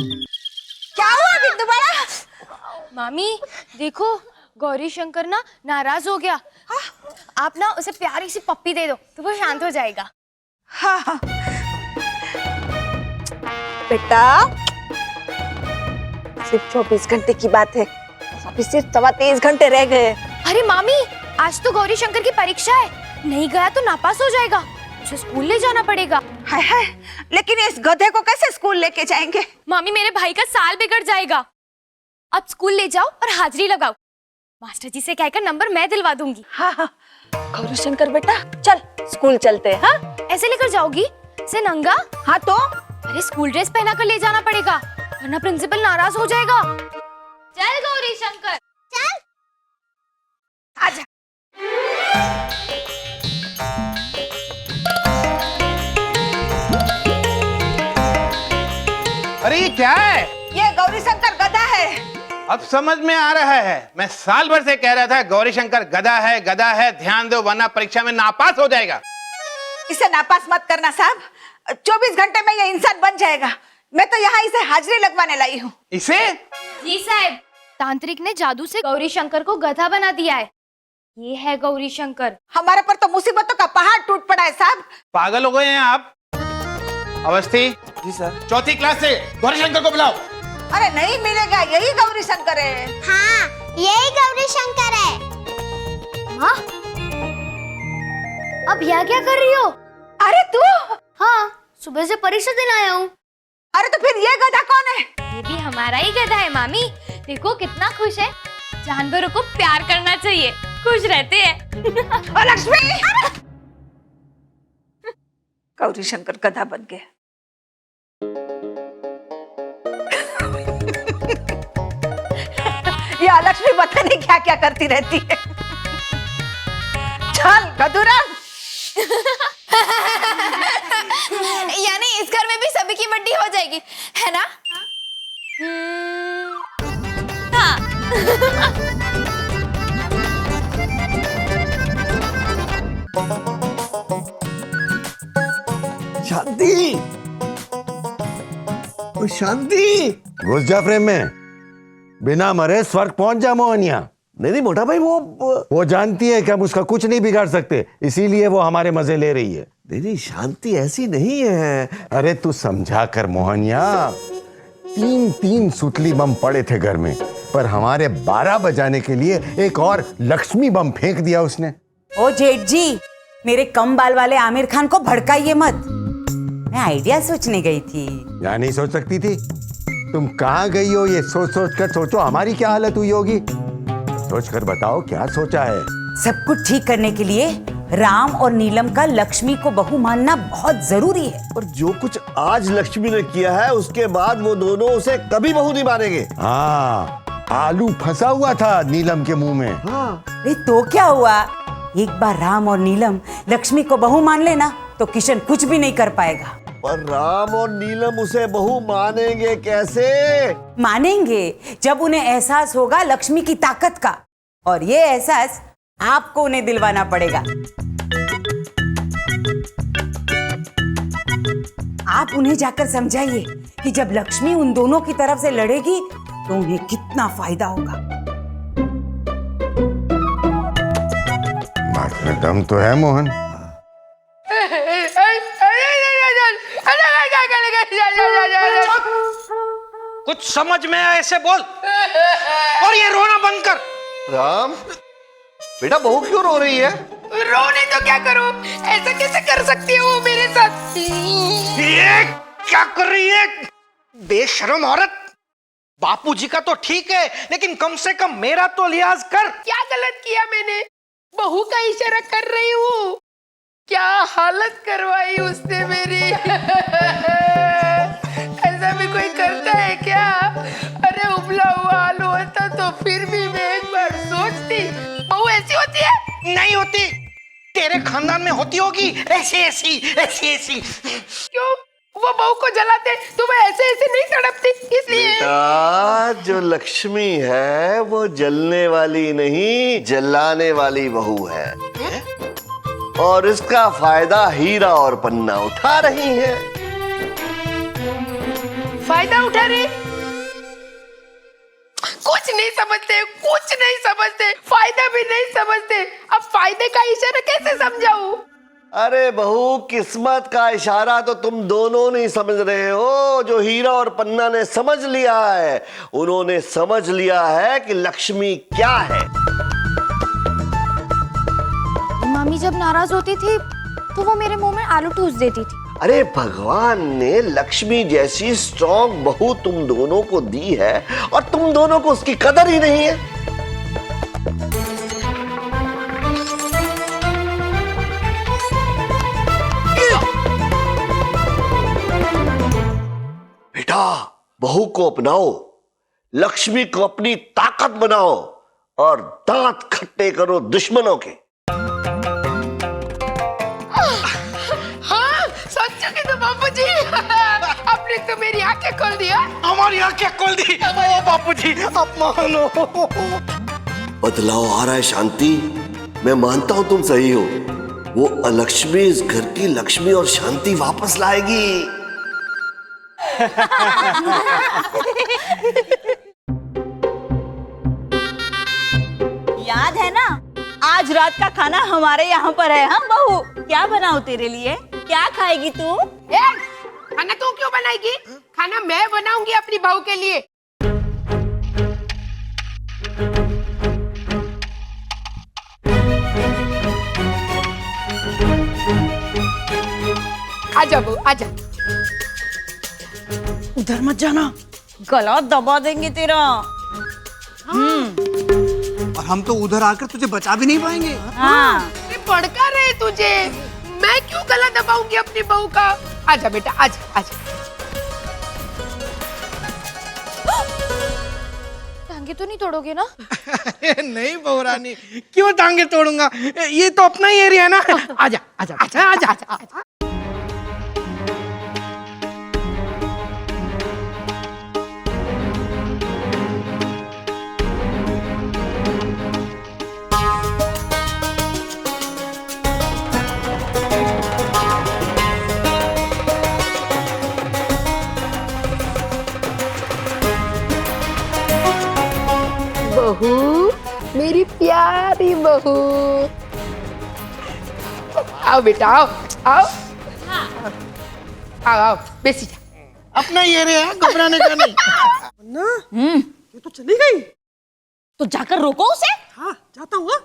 क्या हुआ बिंदु बड़ा? मामी देखो, गौरी शंकर ना नाराज हो गया। आप ना उसे प्यारी सी पप्पी दे दो तो वो शांत हो जाएगा। हाँ हाँ बेटा, सिर्फ 24 घंटे की बात है, अभी सिर्फ 23 घंटे रह गए। अरे मामी, आज तो गौरी शंकर की परीक्षा है, नहीं गया तो नापास हो जाएगा, उसे स्कूल ले जाना पड़ेगा। हाय हाय, लेकिन इस गधे को कैसे स्कूल लेके जाएंगे? मामी, मेरे भाई का साल बिगड़ जाएगा। अब स्कूल ले जाओ और हाजिरी लगाओ, मास्टर जी से कहकर नंबर मैं दिलवा दूंगी। हाँ हाँ गौरी शंकर बेटा, चल स्कूल चलते हैं। हाँ ऐसे लेकर जाओगी से नंगा? हाँ तो अरे स्कूल ड्रेस पहना कर ले जाना पड़ेगा, वरना प्रिंसिपल नाराज हो जाएगा। चल गौरी शंकर चल। आजा। अरे ये क्या है? ये गौरी शंकर गधा है। अब समझ में आ रहा है, मैं साल भर से कह रहा था गौरी शंकर गधा है, ध्यान दो वरना परीक्षा में नापास हो जाएगा। इसे नापास मत करना साहब, 24 घंटे में ये इंसान बन जाएगा। मैं तो यहाँ इसे हाजिरी लगवाने लाई हूँ। इसे? जी साहब, तांत्रिक ने जादू से गौरी शंकर को गधा बना दिया है। ये है गौरी शंकर। हमारे पर तो मुसीबतों का पहाड़ टूट पड़ा है साहब। पागल हो गए हैं आप? अवस्थी जी सर। चौथी क्लास से गौरी शंकर को बुलाओ। अरे नहीं मिलेगा, यही गौरी शंकर है। हाँ, यही गौरी शंकर है। माँ, अब यहाँ क्या कर रही हो? अरे तू? हाँ, सुबह से परीक्षा देने आया हूँ। अरे तो फिर ये गधा कौन है? ये भी हमारा ही गधा है मामी, देखो कितना खुश है। जानवरों को प्यार करना चाहिए, खुश रहते हैं। ओ लक्ष्मी! गौरी शंकर गधा बन गया। ये लक्ष्मी पता नहीं क्या क्या करती रहती है। चल गधुराम। यानी इस घर में भी सभी की बड्डी हो जाएगी, है ना? हाँ। शांति, ओ शांति, घुस जा फ्रेम में, बिना मरे स्वर्ग पहुंच जा मोहनिया। नहीं मोटा भाई, वो जानती है कि हम उसका कुछ नहीं बिगाड़ सकते, इसीलिए वो हमारे मजे ले रही है। नहीं शांति ऐसी नहीं है। अरे तू समझा कर मोहनिया, 3 सुतली बम पड़े थे घर में, पर हमारे 12 बजाने के लिए एक और लक्ष्मी बम फेंक दिया उसने। ओ जेठ जी, मेरे कम बाल वाले आमिर खान को भड़काइए मत। मैं आइडिया सोचने गई थी। या नहीं सोच सकती थी? तुम कहाँ गई हो ये सोच सोच कर? सोचो हमारी क्या हालत हुई होगी, सोच कर बताओ क्या सोचा है। सब कुछ ठीक करने के लिए राम और नीलम का लक्ष्मी को बहू मानना बहुत जरूरी है। और जो कुछ आज लक्ष्मी ने किया है उसके बाद वो दोनों उसे कभी बहू नहीं मानेंगे। हाँ, आलू फंसा हुआ था नीलम के मुंह में। हाँ। अरे तो क्या हुआ, एक बार राम और नीलम लक्ष्मी को बहू मान लेना तो किशन कुछ भी नहीं कर पाएगा। पर राम और नीलम उसे बहू मानेंगे कैसे? मानेंगे जब उन्हें एहसास होगा लक्ष्मी की ताकत का, और ये एहसास आपको उन्हें दिलवाना पड़ेगा। आप उन्हें जाकर समझाइए कि जब लक्ष्मी उन दोनों की तरफ से लड़ेगी तो उन्हें कितना फायदा होगा। बात में दम तो है मोहन। कुछ समझ में आए ऐसे बोल, और ये रोना बंद कर। राम बेटा, बहू क्यों रो रही है? रोने तो क्या करूं, ऐसा कैसे कर सकती है वो मेरे साथ? ये क्या कर रही है बेशरम औरत? बापूजी का तो ठीक है, लेकिन कम से कम मेरा तो लिहाज कर। क्या गलत किया मैंने? बहू का इशारा कर रही हूँ, क्या हालत करवाई उसने मेरी। ऐसा भी कोई करता है क्या? अरे उबला हुआ आलू होता तो फिर भी मैं एक बार सोचती। बहू ऐसी होती है? नहीं होती, तेरे खानदान में होती होगी ऐसी ऐसी ऐसी ऐसी। क्यों? वो बहू को जलाते तो मैं ऐसे ऐसे नहीं तड़पती, इसलिए। बेटा, जो लक्ष्मी है वो जलने वाली नहीं, जलाने वाली बहू है, और इसका फायदा हीरा और पन्ना उठा रही है। फायदा उठा रहे। कुछ नहीं समझते, कुछ नहीं समझते, फायदा भी नहीं समझते। अब फायदे का इशारा कैसे समझाऊं? अरे बहू, किस्मत का इशारा तो तुम दोनों नहीं समझ रहे हो। जो हीरा और पन्ना ने समझ लिया है, उन्होंने समझ लिया है कि लक्ष्मी क्या है। मामी जब नाराज होती थी तो वो मेरे मुंह में आलू ठूस देती थी। अरे भगवान ने लक्ष्मी जैसी स्ट्रॉन्ग बहू तुम दोनों को दी है और तुम दोनों को उसकी कदर ही नहीं है। बेटा, बहू को अपनाओ, लक्ष्मी को अपनी ताकत बनाओ और दांत खट्टे करो दुश्मनों के। हाँ, सच की तो बापूजी, आपने तो मेरी आंखें खोल दिया। हमारी आंखें खोल दी। ओ बापूजी, अब मानो। बदलाव आ रहा है शांति। मैं मानता हूं तुम सही हो। वो अलक्ष्मी इस घर की लक्ष्मी और शांति वापस लाएगी। याद है ना, आज रात का खाना हमारे यहाँ पर है। हम बहू, क्या बनाऊं तेरे लिए? क्या खाएगी तू? खाना तू क्यों बनाएगी? खाना मैं बनाऊंगी अपनी बहू के लिए। आजा बहू, आजा। उधर मत जाना, गला दबा देंगे तेरा। और हम तो उधर आकर तुझे बचा भी नहीं पाएंगे। हाँ। अरे भड़का रहे तुझे, मैं क्यों गला दबाऊंगी अपनी बहू का? आजा बेटा, आजा आजा। टांगे तो नहीं तोड़ोगे ना? अरे नहीं बहुरानी, क्यों टांगे तोड़ूंगा? ये तो अपना ही एरिया है ना। आजा आजा आजा आजा आजा, आजा। बहू, मेरी प्यारी बहू, आओ बेटा, आओ आओ आओ आओ, बेसी जा। अपना ही एरिया है, घबराने का नहीं। ना, ये तो चली गई। तो जाकर रोको उसे। हाँ, जाता हूँ।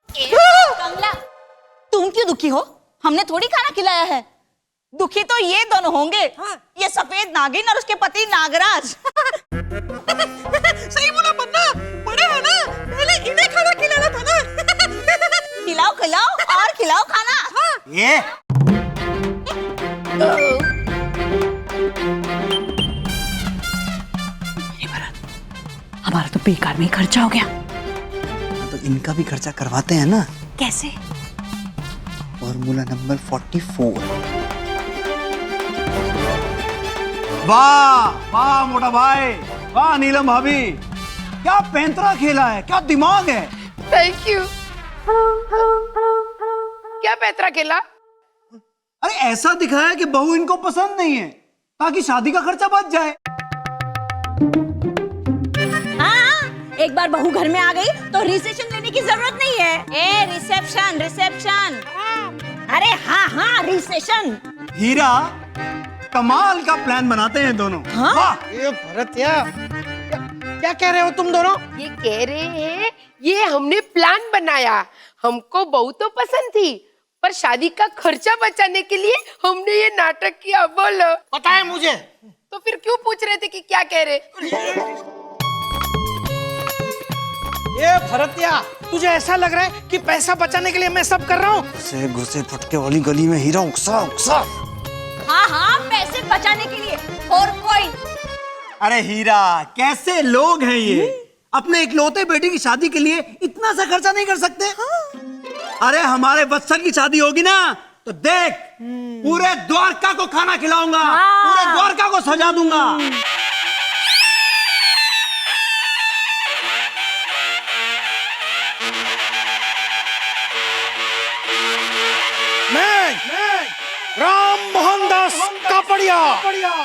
कमला, तुम क्यों दुखी हो? हमने थोड़ी खाना खिलाया है। दुखी तो ये दोनों होंगे। हाँ। ये सफेद नागिन और उसके पति नागराज। सही बोला पन्ना, बड़े हैं ना, पहले इन्हें खाना खिलाना था ना। खिलाओ खिलाओ और खिलाओ खाना। हाँ। ये हमारा तो बेकार में ही खर्चा हो गया। तो इनका भी खर्चा करवाते हैं ना। कैसे? Formula number 44। वाह वाह मोटा भाई, वाह नीलम भाभी, क्या पैंतरा खेला है, क्या दिमाग है। Thank you. क्या पैतरा खेला? अरे ऐसा दिखाया कि बहू इनको पसंद नहीं है ताकि शादी का खर्चा बच जाए। एक बार बहू घर में आ गई तो रिसेप्शन लेने की जरूरत नहीं है। ए रिसेप्शन रिसेप्शन। अरे हाँ हाँ रिसेप्शन। हीरा, कमाल का प्लान बनाते हैं दोनों। हाँ? वाह। ये भरतिया, क्या कह रहे हो तुम दोनों? ये कह रहे हैं ये हमने प्लान बनाया। हमको बहू तो पसंद थी, पर शादी का खर्चा बचाने के लिए हमने ये नाटक किया। बोलो। पता है मुझे। तो फिर क्यों पूछ रहे थे कि क्या कह रहे? ये भरतिया, तुझे ऐसा लग रहा है कि पैसा बचाने के लिए मैं सब कर रहा हूँ? से घुसे फटके वाली गली में हीरा उकसा उकसा। हाँ हाँ पैसे बचाने के लिए, और कोई। अरे हीरा, कैसे लोग हैं ये, अपने इकलौते बेटे की शादी के लिए इतना सा खर्चा नहीं कर सकते। हाँ। अरे हमारे वत्सल की शादी होगी ना तो देख, पूरे द्वारका को खाना खिलाऊंगा। हाँ। पूरे द्वारका को सजा दूंगा। मैं राम मोहन दास कापड़िया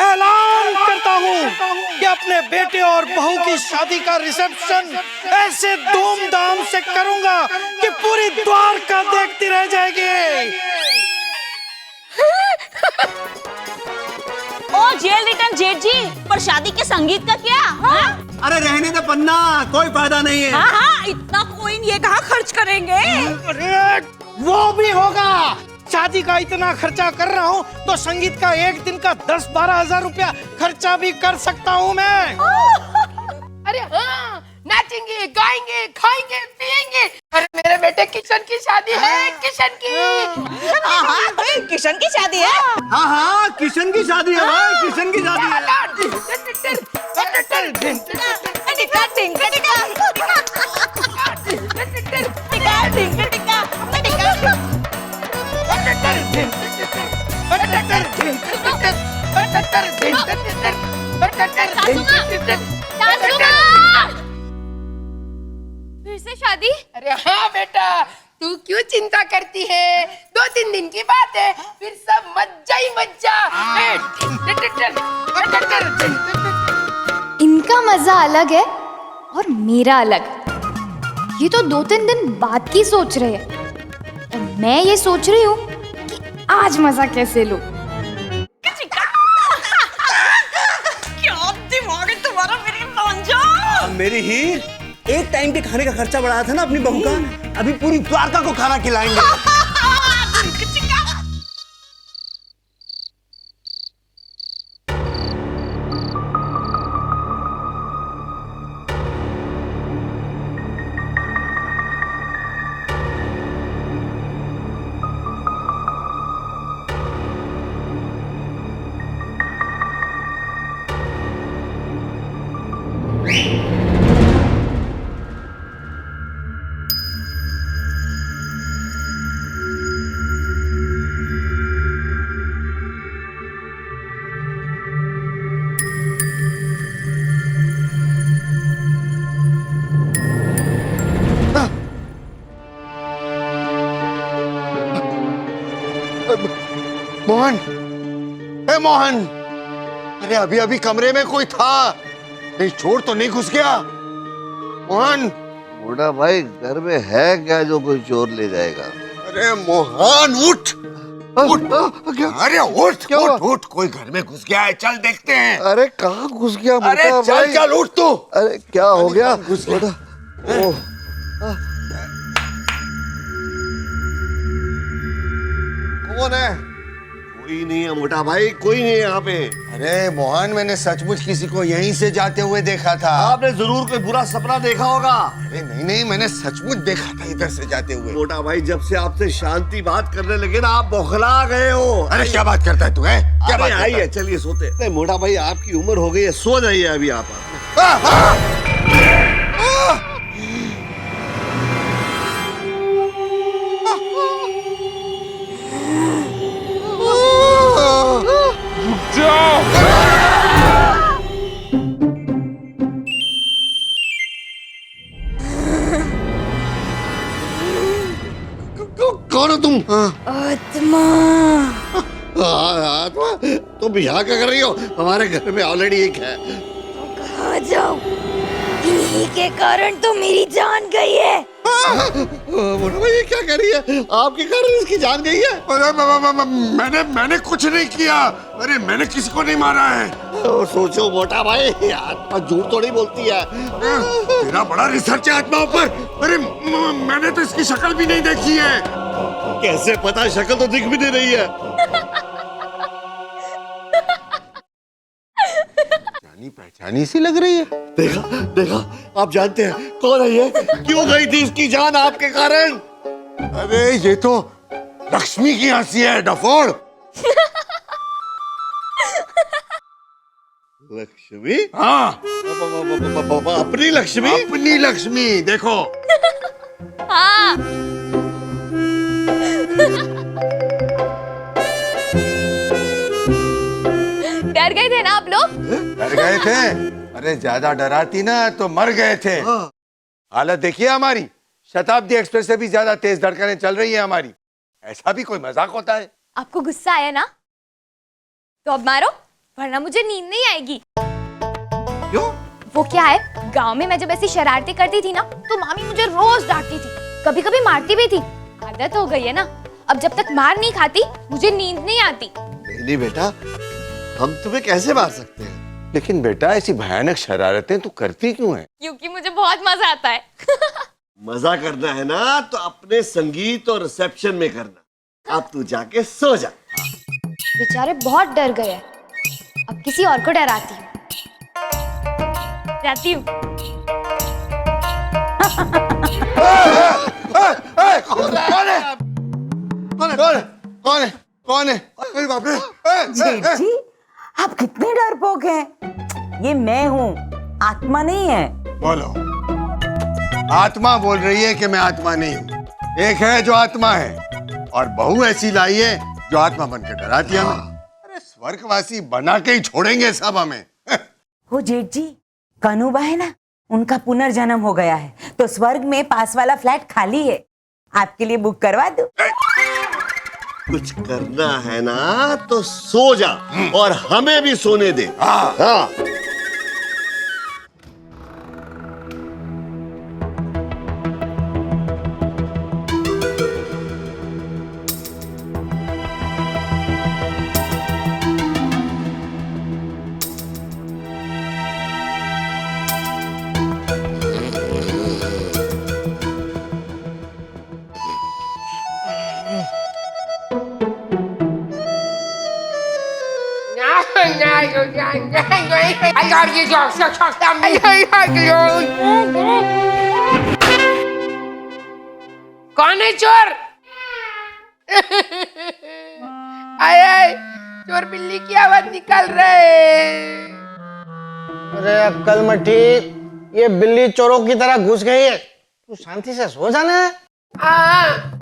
ऐलान करता हूँ कि अपने बेटे और बहू की शादी का रिसेप्शन ऐसे धूमधाम से करूंगा कि पूरी द्वारका देखती रह जाएगी। ओ जेल रिटर्न जेठ जी, पर शादी के संगीत का क्या? हाँ? अरे रहने दे पन्ना, कोई फायदा नहीं है। हाँ हाँ, इतना कोइन ये कहाँ खर्च करेंगे? अरे वो भी होगा। शादी का इतना खर्चा कर रहा हूँ तो संगीत का एक दिन का 10-12 हजार रुपया खर्चा भी कर सकता हूँ मैं। अरे हाँ, नाचेंगे, गाएंगे, खाएंगे, पिएंगे। अरे मेरे बेटे किशन की शादी है, किशन की। हाँ हाँ, तो किशन की शादी है। हाँ हाँ, किशन की शादी है भाई, किशन की शादी है। टिका टिंका टिका टिका टिंका टिका टिका। फिर से शादी? अरे हाँ बेटा, तू क्यों चिंता करती है? 2-3 दिन की बात है, फिर सब मज्जा ही मज्जा। इनका मजा अलग है और मेरा अलग। ये तो 2-3 दिन बाद की सोच रहे हैं और मैं ये सोच रही हूँ कि आज मजा कैसे लूं। क्या दिमाग है तुम्हारा मेरी भांजा? मेरी हीर, एक टाइम के खाने का खर्चा बढ़ाया था ना अपनी बहू का, अभी पूरी द्वारका को खाना खिलाएंगे। मोहन, ए मोहन, अरे अभी अभी कमरे में कोई था, नहीं चोर तो नहीं घुस गया? मोहन, बूढ़ा भाई घर में है क्या जो कोई चोर ले जाएगा? अरे मोहन उठ, उठ, अरे उठ, उठ, उठ, कोई घर में घुस गया है, चल देखते हैं। अरे कहाँ घुस गया अरे बूढ़ा चल भाई? चल उठ तू। अरे क्या हो गया? घुस गया। ओह, कौन है? कोई नहीं है मोटा भाई, कोई नहीं है यहाँ पे। अरे मोहन, मैंने सचमुच किसी को यहीं से जाते हुए देखा था। आपने जरूर कोई बुरा सपना देखा होगा। अरे नहीं नहीं, मैंने सचमुच देखा था इधर से जाते हुए। मोटा भाई, जब से आपसे शांति बात करने लगे ना, आप बौखला गए हो। अरे क्या बात करता है तू, है क्या बात करता है? आइए चलिए सोते। नहीं मोटा भाई, आपकी उम्र हो गई है, सो जाइए अभी आप। कौन हो तुम? आत्मा। आत्मा? तुम यहाँ क्या कर रही हो? हमारे घर में ऑलरेडी एक है। कहाँ जाऊँ? इन्हीं के कारण तो मेरी जान गई है। मोटा भाई, ये क्या कर रही है? आपके कारण इसकी जान गई है? अरे मैंने कुछ नहीं किया। अरे मैंने किसी को नहीं मारा है। सोचो मोटा भाई, आत्मा झूठ तो नहीं बोलती है। तेरा बड़ा रिसर्च है आत्माओं पर। अरे मैंने तो इसकी शक्ल भी नहीं देखी है। कैसे पता? शक्ल तो दिख भी नहीं रही है। जानी पहचानी सी लग रही है। देखा देखा, आप जानते हैं कौन है ये? क्यों गई थी इसकी जान आपके कारण? अरे ये तो लक्ष्मी की हंसी है, डफोड़। लक्ष्मी? हाँ, अपनी लक्ष्मी? अपनी लक्ष्मी देखो। हाँ। डर गए थे ना आप लोग? डर गए थे? अरे ज्यादा डराती ना तो मर गए थे। हालत देखिए हमारी, शताब्दी एक्सप्रेस से भी ज्यादा तेज धड़कनें चल रही है हमारी। ऐसा भी कोई मजाक होता है? आपको गुस्सा आया ना, तो अब मारो, वरना मुझे नींद नहीं आएगी। वो क्या है, गांव में मैं जब ऐसी शरारतें करती थी ना तो मामी मुझे रोज डांटती थी, कभी कभी मारती भी थी। आदत हो गई है ना, अब जब तक मार नहीं खाती मुझे नींद नहीं आती। नहीं बेटा, हम तुम्हें कैसे मार सकते हैं? लेकिन बेटा ऐसी भयानक शरारतें तू करती क्यों है? क्योंकि मुझे बहुत मजा आता है। मजा करना है ना तो अपने संगीत और रिसेप्शन में करना। अब तू जाके सो जा। बेचारे बहुत डर गए हैं, अब किसी और को डराती हूँ। जाती हूँ। कौन है? कौन है? कौन है? अरे बाप रे! जेठ जी, आप कितने डरपोक हैं। ये मैं हूँ, आत्मा नहीं है। बोलो। आत्मा बोल रही है कि मैं आत्मा नहीं हूँ। एक है जो आत्मा है और बहू ऐसी लाई है जो आत्मा बनकर डराती है हमें। अरे स्वर्गवासी बना के ही छोड़ेंगे सब हमें। वो जेठ जी, कानूबा है ना, उनका पुनर्जन्म हो गया है तो स्वर्ग में पास वाला फ्लैट खाली है, आपके लिए बुक करवा दूं? कुछ करना है ना तो सो जा और हमें भी सोने दे। हाँ। कौन है चोर? आए आए, चोर बिल्ली की आवाज निकाल रहे। अरे अक्कल मठी, ये बिल्ली चोरों की तरह घुस गई है, तू शांति से सो जाना। हाँ।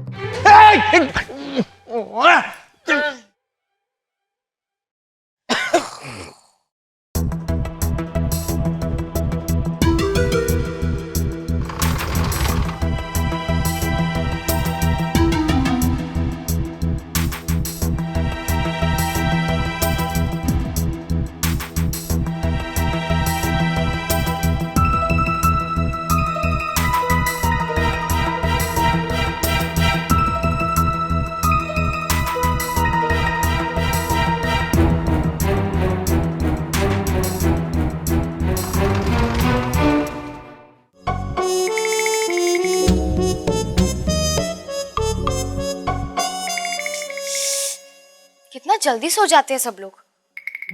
कितना जल्दी सो जाते हैं सब लोग।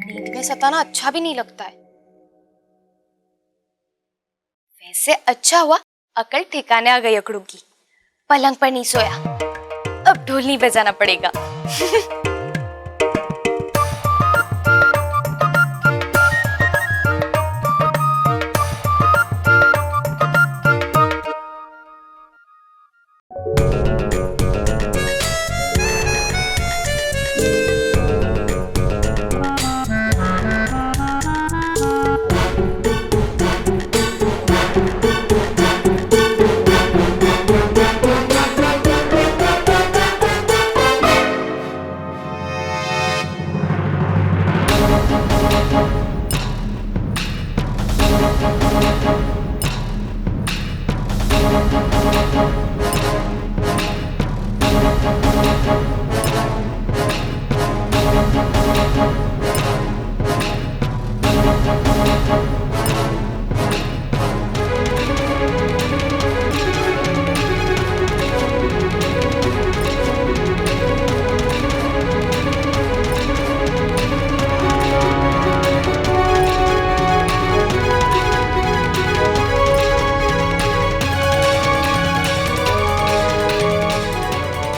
नींद में सताना अच्छा भी नहीं लगता है। वैसे अच्छा हुआ अकल ठिकाने आ गई अकड़ू की। पलंग पर नहीं सोया, अब ढोल नहीं बजाना पड़ेगा।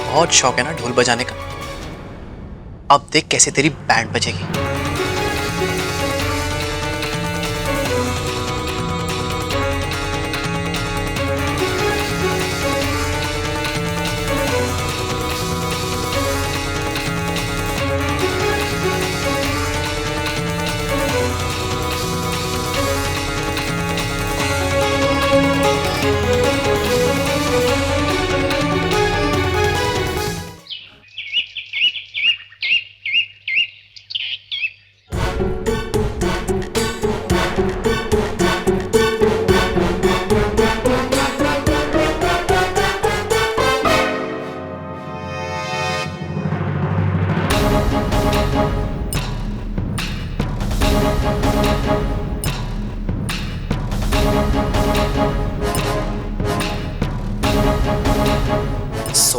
बहुत शौक है ना ढोल बजाने का। अब देख कैसे तेरी बैंड बजेगी।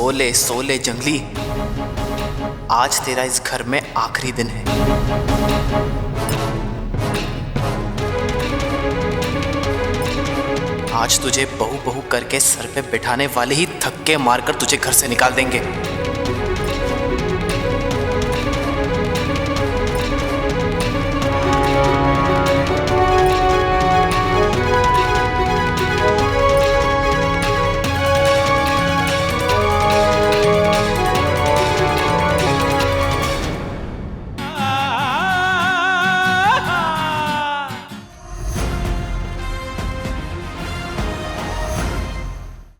सोले सोले जंगली, आज तेरा इस घर में आखिरी दिन है। आज तुझे बहू बहू करके सर पे बिठाने वाले ही धक्के मारकर तुझे घर से निकाल देंगे।